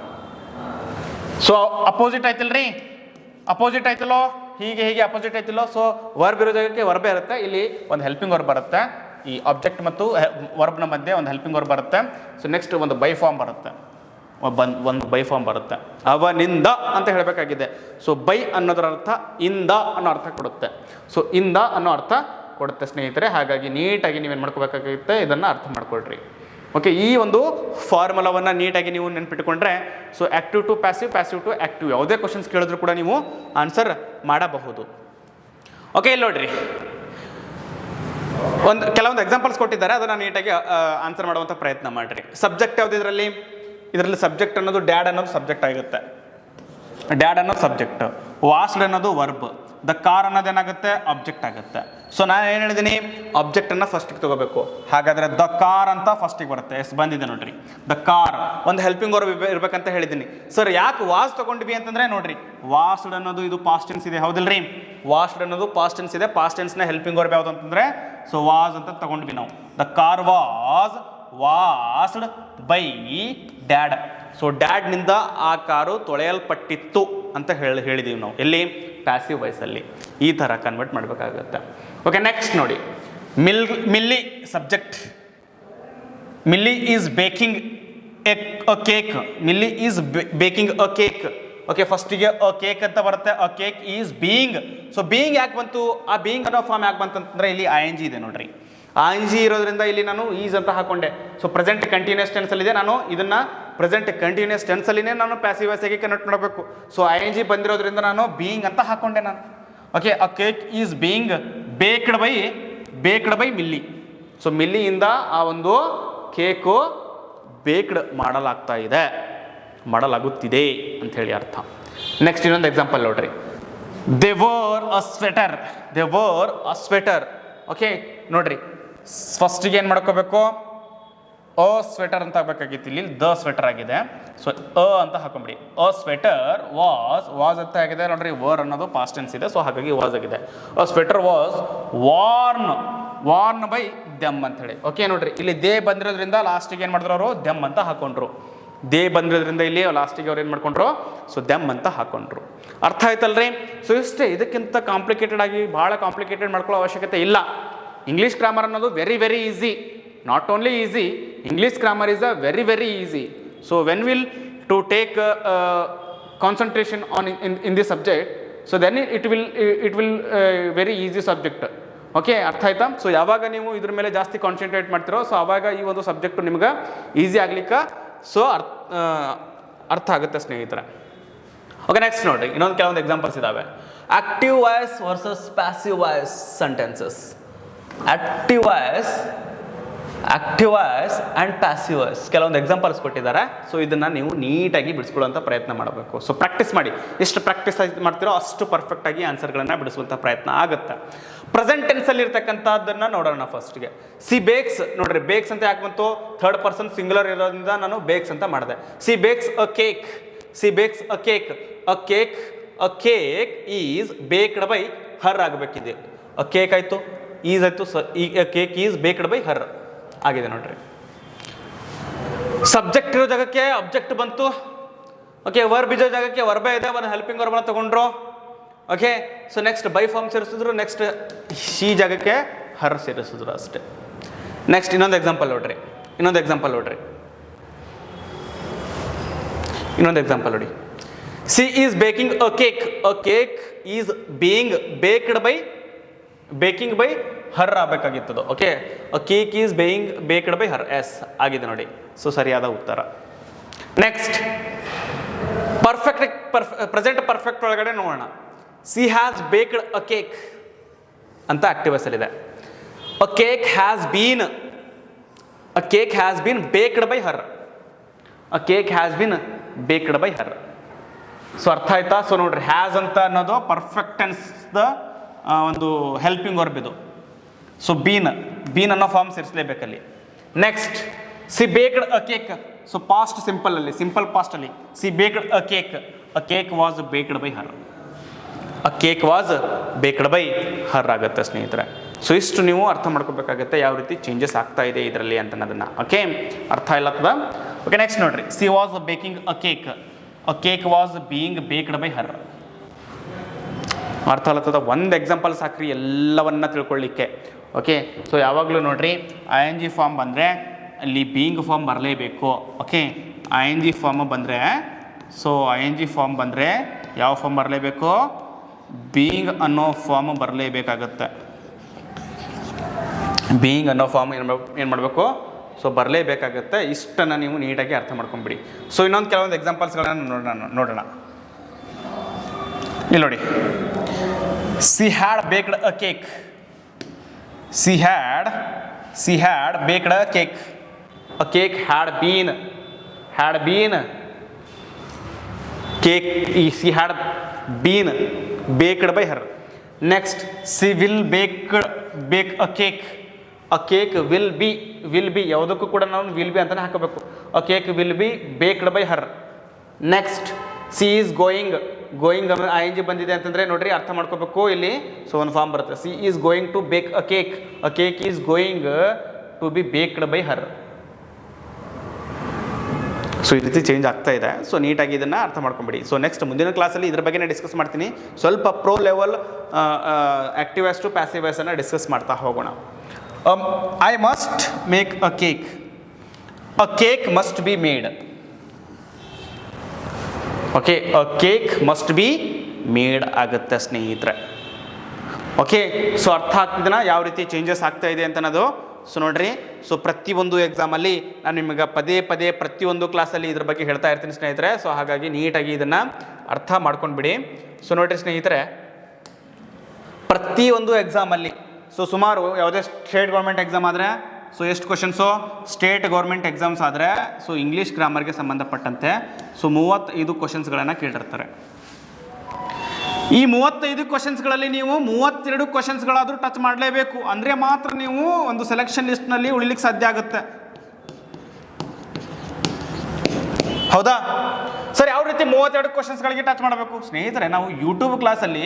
ಸೊ ಅಪೋಸಿಟ್ ಆಯ್ತಲ್ಲೋ, ಹೀಗೆ ಅಪೋಸಿಟ್ ಆಯ್ತಿಲ್ಲೋ. ಸೊ ವರ್ಬ್ ಇರೋ ಜಾಗಕ್ಕೆ ವರ್ಬೇ ಇರುತ್ತೆ, ಇಲ್ಲಿ ಒಂದು ಹೆಲ್ಪಿಂಗ್ ವರ್ಬ್ ಬರುತ್ತೆ. ಈ ಆಬ್ಜೆಕ್ಟ್ ಮತ್ತು ವರ್ಬ್ನ ಮಧ್ಯೆ ಒಂದು ಹೆಲ್ಪಿಂಗ್ ವರ್ಬ್ ಬರುತ್ತೆ. ಸೊ ನೆಕ್ಸ್ಟ್ ಒಂದು ಬೈ ಫಾರ್ಮ್ ಬರುತ್ತೆ, ಅವನಿಂದ ಅಂತ ಹೇಳಬೇಕಾಗಿದೆ. ಸೊ ಬೈ ಅನ್ನೋದರ ಅರ್ಥ ಇಂದ ಅನ್ನೋ ಅರ್ಥ ಕೊಡುತ್ತೆ. ಸೊ ಇಂದ ಅನ್ನೋ ಅರ್ಥ ಕೊಡುತ್ತೆ ಸ್ನೇಹಿತರೆ. ಹಾಗಾಗಿ ನೀಟಾಗಿ ನೀವೇನು ಮಾಡ್ಕೋಬೇಕಾಗುತ್ತೆ, ಇದನ್ನು ಅರ್ಥ ಮಾಡ್ಕೊಳ್ರಿ. ಓಕೆ, ಈ ಒಂದು ಫಾರ್ಮುಲಾವನ್ನು ನೀಟಾಗಿ ನೀವು ನೆನ್ಪಿಟ್ಕೊಂಡ್ರೆ so active to passive, passive to active ಯಾವುದೇ ಕ್ವಶನ್ಸ್ ಕೇಳಿದ್ರು ಕೂಡ ನೀವು ಆನ್ಸರ್ ಮಾಡಬಹುದು. ಓಕೆ, ಇಲ್ಲಿ ನೋಡ್ರಿ, ಕೆಲವೊಂದು ಎಕ್ಸಾಂಪಲ್ಸ್ ಕೊಟ್ಟಿದ್ದಾರೆ, ಅದನ್ನು ನೀಟಾಗಿ ಆನ್ಸರ್ ಮಾಡುವಂಥ ಪ್ರಯತ್ನ ಮಾಡಿರಿ. ಸಬ್ಜೆಕ್ಟ್ ಯಾವುದು ಇದರಲ್ಲಿ ಸಬ್ಜೆಕ್ಟ್ ಅನ್ನೋದು ಡ್ಯಾಡ್ ಅನ್ನೋದು ಸಬ್ಜೆಕ್ಟ್ ಆಗುತ್ತೆ. ವಾಸ್ಡ್ ಅನ್ನೋದು ವರ್ಬ್, ದ ಕಾರ್ ಅನ್ನೋದು ಏನಾಗುತ್ತೆ ಆಬ್ಜೆಕ್ಟ್ ಆಗುತ್ತೆ. ಸೊ ನಾನು ಏನು ಹೇಳಿದ್ದೀನಿ, ಆಬ್ಜೆಕ್ಟನ್ನು ಫಸ್ಟಿಗೆ ತಗೋಬೇಕು. ಹಾಗಾದರೆ ದ ಕಾರ್ ಅಂತ ಫಸ್ಟಿಗೆ ಬರುತ್ತೆ. ಎಸ್ ಬಂದಿದೆ ನೋಡ್ರಿ, ದ ಕಾರ್ ಒಂದು ಹೆಲ್ಪಿಂಗ್ ವರ್ಬ್ ಇರ್ಬೇಕಂತ ಹೇಳಿದ್ದೀನಿ. ಸರ್ ಯಾಕೆ ವಾಸ್ ತೊಗೊಂಡ್ವಿ ಅಂತಂದರೆ ನೋಡ್ರಿ, ವಾಸ್ಡ್ ಅನ್ನೋದು ಇದು ಪಾಸ್ಟ್ ಟೆನ್ಸ್ ಇದೆ, ಹೌದಿಲ್ರಿ? ವಾಸ್ಡ್ ಅನ್ನೋದು ಪಾಸ್ಟ್ ಟೆನ್ಸ್ ಇದೆ. ಪಾಸ್ಟ್ ಟೆನ್ಸ್ನ ಹೆಲ್ಪಿಂಗ್ ವರ್ಬ್ ಯಾವುದು ಅಂತಂದರೆ ಸೊ ವಾಸ್ ಅಂತ ತಗೊಂಡ್ವಿ ನಾವು. The car washed by dad. So ಡ್ಯಾಡ್ನಿಂದ ಆ ಕಾರು ತೊಳೆಯಲ್ಪಟ್ಟಿತ್ತು ಅಂತ ಹೇಳಿದೀವಿ ನಾವು ಎಲ್ಲಿ ಪ್ಯಾಸಿವ್ ವಾಯ್ಸಲ್ಲಿ. ಈ ಥರ ಕನ್ವರ್ಟ್ ಮಾಡಬೇಕಾಗುತ್ತೆ. ಓಕೆ, ನೆಕ್ಸ್ಟ್ ನೋಡಿ, milli subject. Milli is baking A cake. Milli is baking a cake. Okay, ಫಸ್ಟಿಗೆ ಅ ಕೇಕ್ ಅಂತ ಬರುತ್ತೆ. ಅ cake is being. So being ಯಾಕೆ ಬಂತು? ಆ ಬೀಯಿಂಗ್ ಅನ್ನೋ ಫಾರ್ಮ್ ಯಾಕೆ ಬಂತಂತಂದ್ರೆ ಇಲ್ಲಿ ING ಇದೆ ನೋಡ್ರಿ. ING ಇರೋದ್ರಿಂದ ಇಲ್ಲಿ ನಾನು ಈಸ್ ಅಂತ ಹಾಕೊಂಡೆ. ಸೊ ಪ್ರೆಸೆಂಟ್ ಕಂಟಿನ್ಯೂಸ್ ಟೆನ್ಸಲ್ಲಿದೆ, ನಾನು ಇದನ್ನು ಪ್ರೆಸೆಂಟ್ ಕಂಟಿನ್ಯೂಸ್ ಟೆನ್ಸಲ್ಲಿನೇ ನಾನು ಪ್ಯಾಸಿವ್ ವಾಯ್ಸ್ ಆಗಿ ಕನ್ವರ್ಟ್ ಮಾಡಬೇಕು. ಸೊ ING ಬಂದಿರೋದ್ರಿಂದ ನಾನು ಬೀಯಿಂಗ್ ಅಂತ ಹಾಕೊಂಡೆ ನಾನು. Okay, a cake is being baked by Milly. So ಮಿಲ್ಲಿಯಿಂದ ಆ ಒಂದು ಕೇಕು ಬೇಕ್ಡ್ ಮಾಡಲಾಗುತ್ತಿದೆ ಅಂಥೇಳಿ ಅರ್ಥ. ನೆಕ್ಸ್ಟ್ ಇನ್ನೊಂದು ಎಕ್ಸಾಂಪಲ್ ನೋಡ್ರಿ. They wore a sweater. Okay ನೋಡ್ರಿ, ಫಸ್ಟಿಗೆ ಏನು ಮಾಡ್ಕೋಬೇಕು? ಅ ಸ್ವೆಟರ್ ಅಂತ ಹಾಕಬೇಕಾಗಿತ್ತು, ಇಲ್ಲಿ ದ ಸ್ವೆಟರ್ ಆಗಿದೆ. ಸೊ ಅಂತ ಹಾಕೊಂಬಿಡಿ. ಅ ಸ್ವೆಟರ್ ವಾಸ್ ಅಂತ ಆಗಿದೆ ನೋಡ್ರಿ. ವರ್ ಅನ್ನೋದು ಪಾಸ್ಟ್ ಟೆನ್ಸ್ ಇದೆ, ಸೊ ಹಾಗಾಗಿ ವಾಸ್ ಆಗಿದೆ. A sweater was worn by them ಅಂತ ಹೇಳಿ. ಓಕೆ ನೋಡ್ರಿ, ಇಲ್ಲಿ ದೇ ಬಂದಿರೋದ್ರಿಂದ ಲಾಸ್ಟಿಗೆ ಏನು ಮಾಡಿದ್ರು ಅವರು? ದೆಮ್ ಅಂತ ಹಾಕೊಂಡ್ರು. ದೇ ಬಂದಿರೋದ್ರಿಂದ ಇಲ್ಲಿ ಲಾಸ್ಟಿಗೆ ಅವ್ರು ಏನು ಮಾಡ್ಕೊಂಡ್ರು? ಸೊ ದೆಮ್ ಅಂತ ಹಾಕೊಂಡ್ರು. ಅರ್ಥ ಆಯ್ತಲ್ರಿ? ಸೊ ಇಷ್ಟೇ, ಇದಕ್ಕಿಂತ ಕಾಂಪ್ಲಿಕೇಟೆಡ್ ಆಗಿ ಭಾಳ ಕಾಂಪ್ಲಿಕೇಟೆಡ್ ಮಾಡ್ಕೊಳ್ಳೋ ಅವಶ್ಯಕತೆ ಇಲ್ಲ. ಇಂಗ್ಲೀಷ್ ಗ್ರಾಮರ್ ಅನ್ನೋದು very very easy. Not only easy, English grammar is a very very easy. So when will to take concentration on in this subject, so then it will very easy subject. Okay, ಅರ್ಥ ಆಯ್ತಾ? So ಯಾವಾಗ ನೀವು ಇದ್ರ ಮೇಲೆ ಜಾಸ್ತಿ concentrate ಮಾಡ್ತಿರೋ, so ಆವಾಗ ಈ ಒಂದು ಸಬ್ಜೆಕ್ಟು ನಿಮ್ಗೆ ಈಸಿ ಆಗ್ಲಿಕ್ಕೆ ಸೊ ಅರ್ಥ ಆಗುತ್ತೆ ಸ್ನೇಹಿತರೆ. ಓಕೆ, ನೆಕ್ಸ್ಟ್ ನೋಡ್ರಿ, ಇನ್ನೊಂದು ಕೆಲವೊಂದು ಎಕ್ಸಾಂಪಲ್ಸ್ ಇದಾವೆ. Active voice versus passive voice sentences. Active voice and passive voice ಕೆಲವೊಂದು ಎಕ್ಸಾಂಪಲ್ಸ್ ಕೊಟ್ಟಿದ್ದಾರೆ. ಸೊ ಇದನ್ನು ನೀವು ನೀಟಾಗಿ ಬಿಡಿಸ್ಕೊಳ್ಳುವಂಥ ಪ್ರಯತ್ನ ಮಾಡಬೇಕು. ಸೊ ಪ್ರಾಕ್ಟೀಸ್ ಮಾಡಿ, ಎಷ್ಟು ಪ್ರಾಕ್ಟೀಸ್ ಮಾಡ್ತೀರೋ ಅಷ್ಟು ಪರ್ಫೆಕ್ಟಾಗಿ ಆನ್ಸರ್ಗಳನ್ನು ಬಿಡಿಸುವಂಥ ಪ್ರಯತ್ನ ಆಗುತ್ತೆ. ಪ್ರೆಸೆಂಟ್ ಟೆನ್ಸಲ್ಲಿ ಇರ್ತಕ್ಕಂಥದ್ದನ್ನು ನೋಡೋಣ ಫಸ್ಟ್ಗೆ. ಬೇಕ್ಸ್ ನೋಡ್ರಿ, ಬೇಕ್ಸ್ ಅಂತ ಯಾಕೆ ಬಂತು? ಥರ್ಡ್ ಪರ್ಸನ್ ಸಿಂಗುಲರ್ ಇರೋದ್ರಿಂದ ನಾನು ಬೇಕ್ಸ್ ಅಂತ ಮಾಡಿದೆ. Bakes a cake. A cake is baked by ಹರ್ ಆಗಬೇಕಿದೆ. ಅ ಕೇಕ್ ಆಯಿತು, ಈಸ್ ಆಯಿತು. ಸೊ ಈ ಕೇಕ್ ಈಸ್ ಬೇಕ್ಡ್ ಬೈ ಹರ್ ಆಗಿದೆ ನೋಡ್ರಿ. ಸಬ್ಜೆಕ್ಟ್ ಇರೋ ಜಾಗಕ್ಕೆ ಅಬ್ಜೆಕ್ಟ್ ಬಂತು. ಓಕೆ, ವರ್ಬ್ ಇರೋ ಜಾಗಕ್ಕೆ ವರ್ಬೇ ಇದೆ, ಒಂದು ಹೆಲ್ಪಿಂಗ್ ವರ್ಬನ್ನ ತಗೊಂಡ್ರು. Okay, so next by form ಸೇರಿಸಿದ್ರು, ನೆಕ್ಸ್ಟ್ ಶಿ ಜಾಗಕ್ಕೆ ಹರ್ ಸೇರಿಸಿದ್ರು ಅಷ್ಟೇ. ನೆಕ್ಸ್ಟ್ ಇನ್ನೊಂದು ಎಕ್ಸಾಂಪಲ್ ನೋಡ್ರಿ. She is baking a cake. A cake is being baking by her ಆಗಬೇಕಾಗಿತ್ತದು. Okay, a cake is baked by her. Is ಆಗಿದೆ ನೋಡಿ. ಸೊ ಸರಿಯಾದ ಉತ್ತರ. ನೆಕ್ಸ್ಟ್ ಪ್ರೆಸೆಂಟ್ ಪರ್ಫೆಕ್ಟ್ ಒಳಗಡೆ ನೋಡೋಣ. She has baked a cake ಅಂತ ಆಕ್ಟಿವ್ ವಾಯ್ಸಲ್ಲಿದೆ. A cake has been baked by her. So ಅರ್ಥ ಆಯ್ತಾ? ಸೊ ನೋಡ್ರಿ, ಹ್ಯಾಸ್ ಅಂತ ಅನ್ನೋದು ಪರ್ಫೆಕ್ಟ್ ಟೆನ್ಸ್ದ ಒಂದು ಹೆಲ್ಪಿಂಗ್ ವರ್ಬ್ ಇದು. ಸೊ ಬೀನ್ ಅನ್ನೋ ಫಾರ್ಮ್ ಸೇರಿಸಲೇಬೇಕಲ್ಲಿ. Next she baked a cake. So past simple ಪಾಸ್ಟಲ್ಲಿ she baked a cake. A cake was baked by her ಆಗುತ್ತೆ ಸ್ನೇಹಿತರೆ. ಸೊ ಇಷ್ಟು ನೀವು ಅರ್ಥ ಮಾಡ್ಕೋಬೇಕಾಗತ್ತೆ ಯಾವ ರೀತಿ ಚೇಂಜಸ್ ಆಗ್ತಾ ಇದೆ ಇದರಲ್ಲಿ ಅಂತ ಅನ್ನೋದನ್ನ. ಓಕೆ, ಅರ್ಥ ಇಲ್ಲತ್ತದ? ಓಕೆ, ನೆಕ್ಸ್ಟ್ ನೋಡ್ರಿ. C was baking a cake. A cake was being baked by ಹರ್. ಅರ್ಥ ಆಗ್ತದ? ಒಂದು ಎಕ್ಸಾಂಪಲ್ ಸಾಕ್ರಿ ಎಲ್ಲವನ್ನ ತಿಳ್ಕೊಳ್ಳಿಕ್ಕೆ. ಓಕೆ, ಸೊ ಯಾವಾಗಲೂ ನೋಡ್ರಿ, ING ಫಾರ್ಮ್ ಬಂದರೆ ಅಲ್ಲಿ ಬೀಯಿಂಗ್ ಫಾರ್ಮ್ ಬರಲೇಬೇಕು. ಓಕೆ, ING ಫಾರ್ಮ್ ಬಂದರೆ ಯಾವ ಫಾರ್ಮ್ ಬರಲೇಬೇಕು? ಬೀಯಿಂಗ್ ಅನ್ನೋ ಫಾರ್ಮ್ ಬರಲೇಬೇಕಾಗತ್ತೆ. ಬೀಯಿಂಗ್ ಅನ್ನೋ ಫಾರ್ಮ್ ಏನು ಮಾಡಬೇಕು? ಸೊ ಬರಲೇಬೇಕಾಗತ್ತೆ. ಇಷ್ಟನ್ನು ನೀವು ನೀಟಾಗಿ ಅರ್ಥ ಮಾಡ್ಕೊಂಬಿಡಿ. ಸೊ ಇನ್ನೊಂದು ಕೆಲವೊಂದು ಎಕ್ಸಾಂಪಲ್ಸ್ಗಳನ್ನು ನೋಡೋಣ. ಇಲ್ಲಿ ನೋಡಿ, she had baked a cake. She had baked a cake. A cake had been cake. She had been baked by her. Next she will bake a cake. A cake will be ಯಾವುದಕ್ಕೂ ಕೂಡ ನಾವು will be ಅಂತಲೇ ಹಾಕಬೇಕು. A cake will be baked by her. Next she is going ING ಬಂದಿದೆ ಅಂತಂದರೆ ನೋಡ್ರಿ, ಅರ್ಥ ಮಾಡ್ಕೋಬೇಕು ಇಲ್ಲಿ. ಸೊ ಒಂದು ಫಾರ್ಮ್ ಬರುತ್ತೆ. C is going to bake a cake. A cake is going to be baked by her. So ಈ ರೀತಿ ಚೇಂಜ್ ಆಗ್ತಾ ಇದೆ. ಸೊ ನೀಟಾಗಿ ಇದನ್ನು ಅರ್ಥ ಮಾಡ್ಕೊಂಬಿಡಿ. ಸೊ ನೆಕ್ಸ್ಟ್ ಮುಂದಿನ ಕ್ಲಾಸಲ್ಲಿ ಇದ್ರ ಬಗ್ಗೆ ಡಿಸ್ಕಸ್ ಮಾಡ್ತೀನಿ. ಸ್ವಲ್ಪ pro level active voice to passive ವಾಯ್ಸನ್ನು ಡಿಸ್ಕಸ್ ಮಾಡ್ತಾ ಹೋಗೋಣ. I must make a cake. A cake must be made. Okay, a cake must be made ಆಗುತ್ತೆ ಸ್ನೇಹಿತರೆ. ಓಕೆ, ಸೊ ಅರ್ಥ ಆಗ್ತಿದ್ದನ ಯಾವ ರೀತಿ ಚೇಂಜಸ್ ಆಗ್ತಾ ಇದೆ ಅಂತ ಅನ್ನೋದು. ಸೊ ನೋಡ್ರಿ, ಸೊ ಪ್ರತಿಯೊಂದು ಎಕ್ಸಾಮಲ್ಲಿ ನಾನು ನಿಮಗೆ ಪದೇ ಪದೇ ಪ್ರತಿಯೊಂದು ಕ್ಲಾಸಲ್ಲಿ ಇದ್ರ ಬಗ್ಗೆ ಹೇಳ್ತಾ ಇರ್ತೀನಿ ಸ್ನೇಹಿತರೆ. ಸೊ ಹಾಗಾಗಿ ನೀಟಾಗಿ ಇದನ್ನು ಅರ್ಥ ಮಾಡ್ಕೊಂಡ್ಬಿಡಿ. ಸೊ ನೋಡ್ರಿ ಸ್ನೇಹಿತರೆ, ಪ್ರತಿಯೊಂದು ಎಕ್ಸಾಮಲ್ಲಿ ಸೊ ಸುಮಾರು ಯಾವುದೇ ಸ್ಟೇಟ್ ಗೌರ್ಮೆಂಟ್ ಎಕ್ಸಾಮ್ ಆದರೆ ಸೊ ಎಷ್ಟು ಕ್ವಶನ್ಸು, ಸ್ಟೇಟ್ ಗೌರ್ಮೆಂಟ್ ಎಕ್ಸಾಮ್ಸ್ ಆದರೆ ಸೊ ಇಂಗ್ಲೀಷ್ ಗ್ರಾಮರ್ಗೆ ಸಂಬಂಧಪಟ್ಟಂತೆ ಸೊ 35 ಕ್ವಶನ್ಸ್ಗಳನ್ನು ಕೇಳಿರ್ತಾರೆ. ಈ 35 ಕ್ವಶನ್ಸ್ಗಳಲ್ಲಿ ನೀವು 32 ಕ್ವಶನ್ಸ್ಗಳಾದರೂ ಟಚ್ ಮಾಡಲೇಬೇಕು. ಅಂದರೆ ಮಾತ್ರ ನೀವು ಒಂದು ಸೆಲೆಕ್ಷನ್ ಲಿಸ್ಟ್ನಲ್ಲಿ ಉಳಿಲಿಕ್ಕೆ ಸಾಧ್ಯ ಆಗುತ್ತೆ. ಹೌದಾ ಸರ್? ಯಾವ ರೀತಿ 32 ಕ್ವಶನ್ಸ್ಗಳಿಗೆ ಟಚ್ ಮಾಡಬೇಕು ಸ್ನೇಹಿತರೆ? ನಾವು ಯೂಟ್ಯೂಬ್ ಕ್ಲಾಸಲ್ಲಿ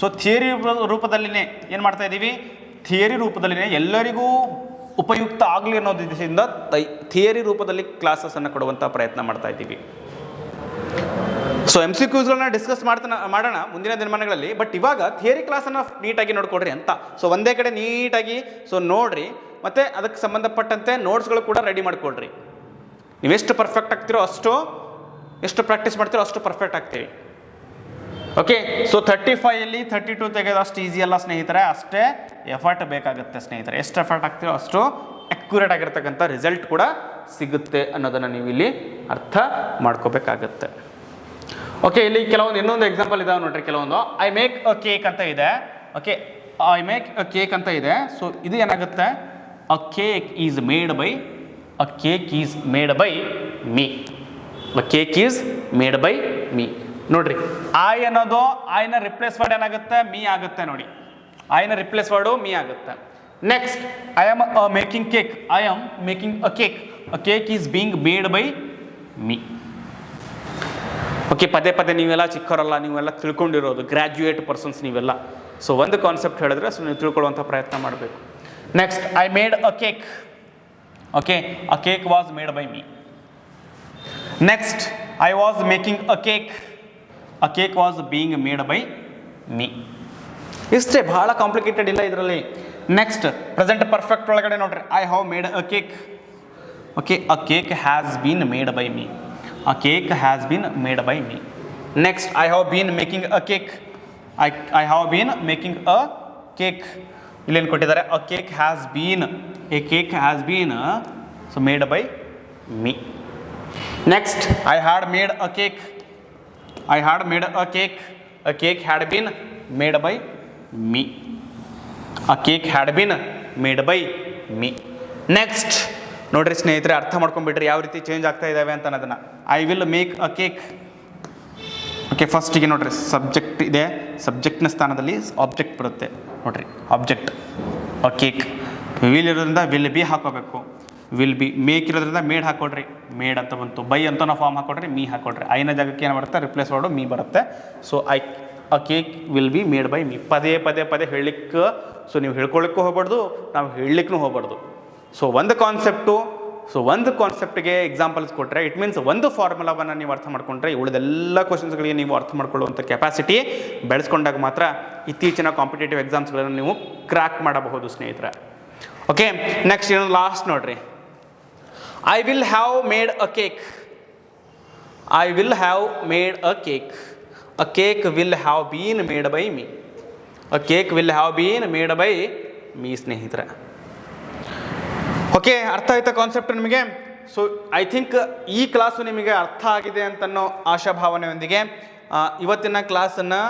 ಸೊ ಥಿಯರಿ ರೂಪದಲ್ಲಿನೇ ಏನು ಮಾಡ್ತಾ ಇದ್ದೀವಿ, ಥಿಯರಿ ರೂಪದಲ್ಲಿನೇ ಎಲ್ಲರಿಗೂ ಉಪಯುಕ್ತ ಆಗಲಿ ಅನ್ನೋ ಉದ್ದೇಶದಿಂದ ಥಿಯರಿ ರೂಪದಲ್ಲಿ ಕ್ಲಾಸಸ್ಸನ್ನು ಕೊಡುವಂಥ ಪ್ರಯತ್ನ ಮಾಡ್ತಾ ಇದ್ದೀವಿ. ಸೊ MCQsಗಳನ್ನ ಡಿಸ್ಕಸ್ ಮಾಡೋಣ ಮುಂದಿನ ದಿನಮಾನಗಳಲ್ಲಿ. ಬಟ್ ಇವಾಗ ಥಿಯರಿ ಕ್ಲಾಸನ್ನು ನೀಟಾಗಿ ನೋಡ್ಕೊಡ್ರಿ ಅಂತ. ಸೊ ಒಂದೇ ಕಡೆ ನೀಟಾಗಿ ಸೊ ನೋಡ್ರಿ, ಮತ್ತು ಅದಕ್ಕೆ ಸಂಬಂಧಪಟ್ಟಂತೆ ನೋಟ್ಸ್ಗಳು ಕೂಡ ರೆಡಿ ಮಾಡಿಕೊಡ್ರಿ. ನೀವೆಷ್ಟು ಪರ್ಫೆಕ್ಟ್ ಆಗ್ತಿರೋ ಅಷ್ಟು, ಎಷ್ಟು ಪ್ರಾಕ್ಟೀಸ್ ಮಾಡ್ತೀರೋ ಅಷ್ಟು ಪರ್ಫೆಕ್ಟ್ ಆಗ್ತೀವಿ. ಓಕೆ, ಸೊ 35ಯಲ್ಲಿ 32 ತೆಗೆದು ಅಷ್ಟು ಈಸಿ ಅಲ್ಲ ಸ್ನೇಹಿತರೆ. ಅಷ್ಟೇ ಎಫರ್ಟ್ ಬೇಕಾಗುತ್ತೆ ಸ್ನೇಹಿತರೆ. ಎಷ್ಟು ಎಫರ್ಟ್ ಆಗ್ತಿರೋ ಅಷ್ಟು ಅಕ್ಯುರೇಟ್ ಆಗಿರ್ತಕ್ಕಂಥ ರಿಸಲ್ಟ್ ಕೂಡ ಸಿಗುತ್ತೆ ಅನ್ನೋದನ್ನು ನೀವು ಇಲ್ಲಿ ಅರ್ಥ ಮಾಡ್ಕೋಬೇಕಾಗತ್ತೆ. ಓಕೆ, ಇಲ್ಲಿ ಕೆಲವೊಂದು ಇನ್ನೊಂದು ಎಕ್ಸಾಂಪಲ್ ಇದಾವೆ ನೋಡ್ರಿ. ಕೆಲವೊಂದು ಐ ಮೇಕ್ ಅ ಕೇಕ್ ಅಂತ ಇದೆ. Okay, I make a cake ಅಂತ ಇದೆ. ಸೊ ಇದು ಏನಾಗುತ್ತೆ, ಅ cake is made by, a cake is made by me. A cake is made by me. ನೋಡ್ರಿ, ಐ ಅನ್ನೋದು ಐನ ರಿಪ್ಲೇಸ್ ವರ್ಡ್ ಏನಾಗುತ್ತೆ, ಮೀ ಆಗುತ್ತೆ. ನೋಡಿ, ಐನ ರಿಪ್ಲೇಸ್ ವರ್ಡು ಮೀ ಆಗುತ್ತೆ. Next, I am making cake. I am making a cake. A cake is being made by me. Okay, ಪದೇ ಪದೇ ನೀವೆಲ್ಲ ಚಿಕ್ಕವರಲ್ಲ, ನೀವೆಲ್ಲ ತಿಳ್ಕೊಂಡಿರೋದು ಗ್ರ್ಯಾಜುಯೇಟ್ ಪರ್ಸನ್ಸ್ ನೀವೆಲ್ಲ. ಸೊ ಒಂದು ಕಾನ್ಸೆಪ್ಟ್ ಹೇಳಿದ್ರೆ ಸೊ ನೀವು ತಿಳ್ಕೊಳ್ಳುವಂಥ ಪ್ರಯತ್ನ ಮಾಡಬೇಕು. Next, I made a cake. Okay, a cake was made by me. Next, I was making a cake. A cake was being made by me. ಇಷ್ಟೇ, ಬಹಳ ಕಾಂಪ್ಲಿಕೇಟೆಡ್ ಇಲ್ಲ ಇದರಲ್ಲಿ. ನೆಕ್ಸ್ಟ್, ಪ್ರೆಸೆಂಟ್ ಪರ್ಫೆಕ್ಟ್ ಒಳಗಡೆ ನೋಡ್ರಿ, I have made a cake. Okay, a cake has bean made by me. A cake has bean made by me. Next, I have been making a cake. I have been making a cake. ಇಲ್ಲೇನು ಕೊಟ್ಟಿದ್ದಾರೆ, ಅ cake has bean, A cake has bean so made by me. Next, I had made a cake. I had made a cake. A cake had been made by me. A cake had been made by me. Next, ನೋಡ್ರಿ ಸ್ನೇಹಿತರೆ, ಅರ್ಥ ಮಾಡ್ಕೊಂಡ್ಬಿಟ್ರಿ ಯಾವ ರೀತಿ change ಆಗ್ತಾ ಇದ್ದಾವೆ ಅಂತ ಅನ್ನೋದನ್ನು. I will make a cake. Okay, ಫಸ್ಟಿಗೆ ನೋಡ್ರಿ ಸಬ್ಜೆಕ್ಟ್ ಇದೆ, ಸಬ್ಜೆಕ್ಟ್ನ ಸ್ಥಾನದಲ್ಲಿ ಆಬ್ಜೆಕ್ಟ್ ಬರುತ್ತೆ. ನೋಡ್ರಿ, ಆಬ್ಜೆಕ್ಟ್ ಅ ಕೇಕ್. ವಿಲ್ ಇರೋದ್ರಿಂದ ವಿಲ್ ಬಿ ಹಾಕೋಬೇಕು. Will be. ಮೇಕ್ ಇರೋದ್ರಿಂದ ಮೇಡ್ ಹಾಕೊಡ್ರಿ, ಮೇಡ್ ಅಂತ ಬಂತು. ಬೈ ಅಂತ ನಾವು ಫಾರ್ಮ್ ಹಾಕೊಡ್ರಿ, ಮೀ ಹಾಕೊಡ್ರಿ. ಐನ ಜಾಗಕ್ಕೆ ಏನು ಬರುತ್ತೆ, ರಿಪ್ಲೇಸ್ ವರ್ಡು ಮೀ ಬರುತ್ತೆ. So a cake will be made by me. ಪದೇ ಪದೇ ಪದೇ ಹೇಳಲಿಕ್ಕೆ ಸೊ ನೀವು ಹೇಳ್ಕೊಳ್ಳಿಕ್ಕೂ ಹೋಗ್ಬಾರ್ದು, ನಾವು ಹೇಳಲಿಕ್ಕೂ ಹೋಗ್ಬಾರ್ದು. ಸೊ ಒಂದು ಕಾನ್ಸೆಪ್ಟು, ಸೊ ಒಂದು ಕಾನ್ಸೆಪ್ಟಿಗೆ ಎಕ್ಸಾಂಪಲ್ಸ್ ಕೊಟ್ಟರೆ ಇಟ್ ಮೀನ್ಸ್ ಒಂದು ಫಾರ್ಮುಲಾವನ್ನು ನೀವು ಅರ್ಥ ಮಾಡ್ಕೊಂಡ್ರೆ ಉಳಿದೆಲ್ಲ ಕ್ವಶನ್ಸ್ಗಳಿಗೆ ನೀವು ಅರ್ಥ ಮಾಡ್ಕೊಳ್ಳುವಂಥ ಕೆಪಾಸಿಟಿ ಬೆಳೆಸ್ಕೊಂಡಾಗ ಮಾತ್ರ ಇತ್ತೀಚಿನ ಕಾಂಪಿಟೇಟಿವ್ ಎಕ್ಸಾಮ್ಸ್ಗಳನ್ನು ನೀವು ಕ್ರ್ಯಾಕ್ ಮಾಡಬಹುದು ಸ್ನೇಹಿತರೆ. ಓಕೆ, ನೆಕ್ಸ್ಟ್ ಇನ್ನೊಂದು ಲಾಸ್ಟ್ ನೋಡ್ರಿ, I will have made a cake. I will have made a cake. A cake will have been made by me. A cake will have been made by me ಸ್ನೇಹಿತರೆ. Okay, ಅರ್ಥ ಆಯ್ತಾ concept ನಿಮಗೆ? So I think ಈ class ನಿಮಗೆ ಅರ್ಥ ಆಗಿದೆ ಅಂತನ್ನೋ ಆಶಾಭಾವನೆಯೊಂದಿಗೆ ಇವತ್ತಿನ ಕ್ಲಾಸನ್ನು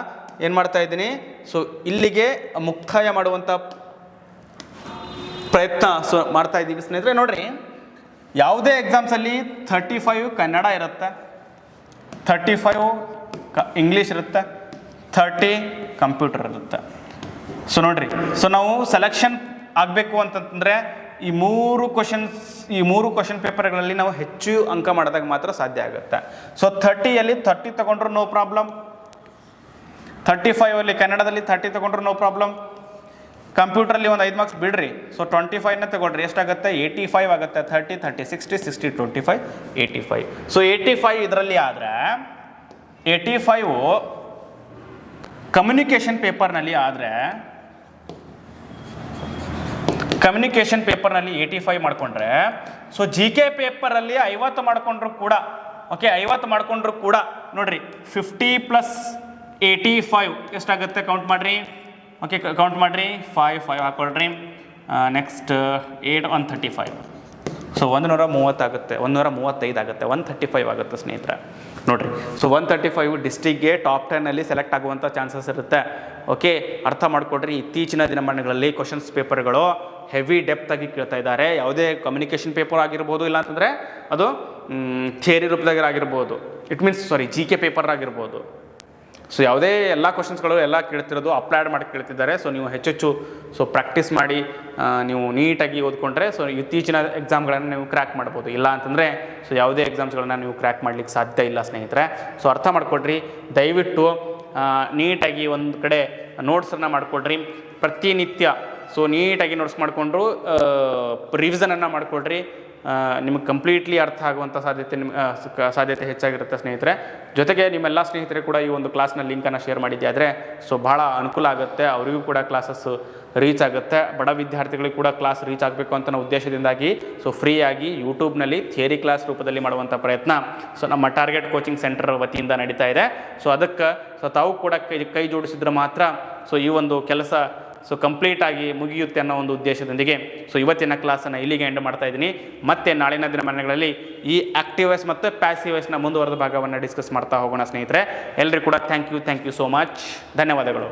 ಏನು ಮಾಡ್ತಾ ಇದ್ದೀನಿ, ಸೊ ಇಲ್ಲಿಗೆ ಮುಕ್ತಾಯ ಮಾಡುವಂಥ ಪ್ರಯತ್ನ ಸೊ ಮಾಡ್ತಾ ಇದ್ದೀವಿ ಸ್ನೇಹಿತರೆ. ನೋಡ್ರಿ, ಯಾವುದೇ ಎಕ್ಸಾಮ್ಸಲ್ಲಿ 35 ಕನ್ನಡ ಇರುತ್ತೆ, 35 ಇಂಗ್ಲೀಷ್ ಇರುತ್ತೆ, 30 ಕಂಪ್ಯೂಟರ್ ಇರುತ್ತೆ. ಸೊ ನೋಡ್ರಿ, ಸೊ ನಾವು ಸೆಲೆಕ್ಷನ್ ಆಗಬೇಕು ಅಂತಂದರೆ ಈ ಮೂರು ಕ್ವಶನ್ ಪೇಪರ್ಗಳಲ್ಲಿ ನಾವು ಹೆಚ್ಚು ಅಂಕ ಮಾಡಿದಾಗ ಮಾತ್ರ ಸಾಧ್ಯ ಆಗುತ್ತೆ. ಸೊ 30ಯಲ್ಲಿ 30 ತಗೊಂಡ್ರು ನೋ ಪ್ರಾಬ್ಲಮ್, 35ಅಲ್ಲಿ ಕನ್ನಡದಲ್ಲಿ 30 ತಗೊಂಡ್ರು ನೋ ಪ್ರಾಬ್ಲಮ್, ಕಂಪ್ಯೂಟ್ರಲ್ಲಿ ಒಂದು 5 ಮಾರ್ಕ್ಸ್ ಬಿಡ್ರಿ. ಸೊ 25ನ ತಗೊಳ್ರಿ, ಎಷ್ಟಾಗುತ್ತೆ 85 ಆಗುತ್ತೆ. 30 30 60 60 25 85. ಸೊ 85 ಇದರಲ್ಲಿ ಆದರೆ 85 ಕಮ್ಯುನಿಕೇಷನ್ ಪೇಪರ್ನಲ್ಲಿ ಆದರೆ ಕಮ್ಯುನಿಕೇಷನ್ ಪೇಪರ್ನಲ್ಲಿ 85 ಮಾಡಿಕೊಂಡ್ರೆ, ಸೊ ಜಿ ಕೆ ಪೇಪರಲ್ಲಿ 50 ಮಾಡಿಕೊಂಡ್ರು ಕೂಡ, ಓಕೆ 50 ಮಾಡಿಕೊಂಡ್ರು ಕೂಡ ನೋಡ್ರಿ 50 + 85 ಎಷ್ಟಾಗುತ್ತೆ ಕೌಂಟ್ ಮಾಡಿರಿ. ಓಕೆ ಕೌಂಟ್ ಮಾಡಿರಿ, 5 ಹಾಕ್ಕೊಳ್ರಿ. ನೆಕ್ಸ್ಟ್ 8 135. ಸೊ 130 ಆಗುತ್ತೆ, 135 ಆಗುತ್ತೆ, 135 ಆಗುತ್ತೆ ಸ್ನೇಹಿತರೆ ನೋಡ್ರಿ. ಸೊ 135 ಡಿಸ್ಟ್ರಿಕ್ಗೆ ಟಾಪ್ 10 ಸೆಲೆಕ್ಟ್ ಆಗುವಂಥ ಚಾನ್ಸಸ್ ಇರುತ್ತೆ. ಓಕೆ ಅರ್ಥ ಮಾಡ್ಕೊಡ್ರಿ. ಇತ್ತೀಚಿನ ದಿನಮಾನಗಳಲ್ಲಿ ಕ್ವಶನ್ಸ್ ಪೇಪರ್ಗಳು ಹೆವಿ ಡೆಪ್ತ್ ಆಗಿ ಕೇಳ್ತಾ ಇದ್ದಾರೆ. ಯಾವುದೇ ಕಮ್ಯುನಿಕೇಷನ್ ಪೇಪರ್ ಆಗಿರ್ಬೋದು, ಇಲ್ಲ ಅಂತಂದರೆ ಅದು ಥಿಯರಿ ರೂಪದಾಗ ಆಗಿರ್ಬೋದು, it means G K paper ಆಗಿರ್ಬೋದು. ಸೊ ಯಾವುದೇ ಎಲ್ಲ ಕ್ವಶನ್ಸ್ಗಳು ಎಲ್ಲ ಕೇಳ್ತಿರೋದು ಅಪ್ಲೈಡ್ ಮಾಡಿ ಕೇಳ್ತಿದ್ದಾರೆ. ಸೊ ನೀವು ಹೆಚ್ಚೆಚ್ಚು ಪ್ರಾಕ್ಟೀಸ್ ಮಾಡಿ ನೀವು ನೀಟಾಗಿ ಓದ್ಕೊಂಡ್ರೆ ಇತ್ತೀಚಿನ ಎಕ್ಸಾಮ್ಗಳನ್ನು ನೀವು ಕ್ರ್ಯಾಕ್ ಮಾಡ್ಬೋದು. ಇಲ್ಲ ಅಂತಂದರೆ ಯಾವುದೇ ಎಕ್ಸಾಮ್ಸ್ಗಳನ್ನ ನೀವು ಕ್ರ್ಯಾಕ್ ಮಾಡ್ಲಿಕ್ಕೆ ಸಾಧ್ಯ ಇಲ್ಲ ಸ್ನೇಹಿತರೆ. ಸೊ ಅರ್ಥ ಮಾಡ್ಕೊಡ್ರಿ. ದಯವಿಟ್ಟು ನೀಟಾಗಿ ಒಂದು ಕಡೆ ನೋಟ್ಸನ್ನು ಮಾಡಿಕೊಡ್ರಿ ಪ್ರತಿನಿತ್ಯ. ಸೊ ನೀಟಾಗಿ ನೋಟ್ಸ್ ಮಾಡಿಕೊಂಡ್ರು ರಿವಿಸನನ್ನು ಮಾಡಿಕೊಡ್ರಿ. ನಿಮಗೆ ಕಂಪ್ಲೀಟ್ಲಿ ಅರ್ಥ ಆಗುವಂಥ ಸಾಧ್ಯತೆ ಹೆಚ್ಚಾಗಿರುತ್ತೆ ಸ್ನೇಹಿತರೆ. ಜೊತೆಗೆ ನಿಮ್ಮೆಲ್ಲ ಸ್ನೇಹಿತರಿಗೆ ಕೂಡ ಈ ಒಂದು ಕ್ಲಾಸ್ನ ಲಿಂಕನ್ನು ಶೇರ್ ಮಾಡಿದ್ದೆ ಆದರೆ ಭಾಳ ಅನುಕೂಲ ಆಗುತ್ತೆ. ಅವರಿಗೂ ಕೂಡ ಕ್ಲಾಸಸ್ ರೀಚ್ ಆಗುತ್ತೆ. ಬಡ ವಿದ್ಯಾರ್ಥಿಗಳಿಗೂ ಕೂಡ ಕ್ಲಾಸ್ ರೀಚ್ ಆಗಬೇಕು ಅಂತ ಉದ್ದೇಶದಿಂದಾಗಿ ಫ್ರೀಯಾಗಿ ಯೂಟ್ಯೂಬ್ನಲ್ಲಿ ಥಿಯರಿ ಕ್ಲಾಸ್ ರೂಪದಲ್ಲಿ ಮಾಡುವಂಥ ಪ್ರಯತ್ನ ನಮ್ಮ ಟಾರ್ಗೆಟ್ ಕೋಚಿಂಗ್ ಸೆಂಟರ್ ವತಿಯಿಂದ ನಡೀತಾ ಇದೆ. ಅದಕ್ಕೆ ತಾವು ಕೂಡ ಕೈ ಜೋಡಿಸಿದ್ರೆ ಮಾತ್ರ ಈ ಒಂದು ಕೆಲಸ ಕಂಪ್ಲೀಟಾಗಿ ಮುಗಿಯುತ್ತೆ ಅನ್ನೋ ಒಂದು ಉದ್ದೇಶದೊಂದಿಗೆ ಇವತ್ತಿನ ಕ್ಲಾಸನ್ನು ಇಲ್ಲಿಗೆ ಎಂಡ್ ಮಾಡ್ತಾ ಇದ್ದೀನಿ. ಮತ್ತೆ ನಾಳಿನ ದಿನಮಾನಗಳಲ್ಲಿ ಈ ಆಕ್ಟಿವ್ ವಾಯ್ಸ್ ಮತ್ತು ಪ್ಯಾಸಿವ್ ವಾಯ್ಸ್ನ ಮುಂದುವರೆದ ಭಾಗವನ್ನು ಡಿಸ್ಕಸ್ ಮಾಡ್ತಾ ಹೋಗೋಣ ಸ್ನೇಹಿತರೆ. ಎಲ್ಲರಿಗೂ ಕೂಡ ಥ್ಯಾಂಕ್ ಯು ಸೋ ಮಚ್. ಧನ್ಯವಾದಗಳು.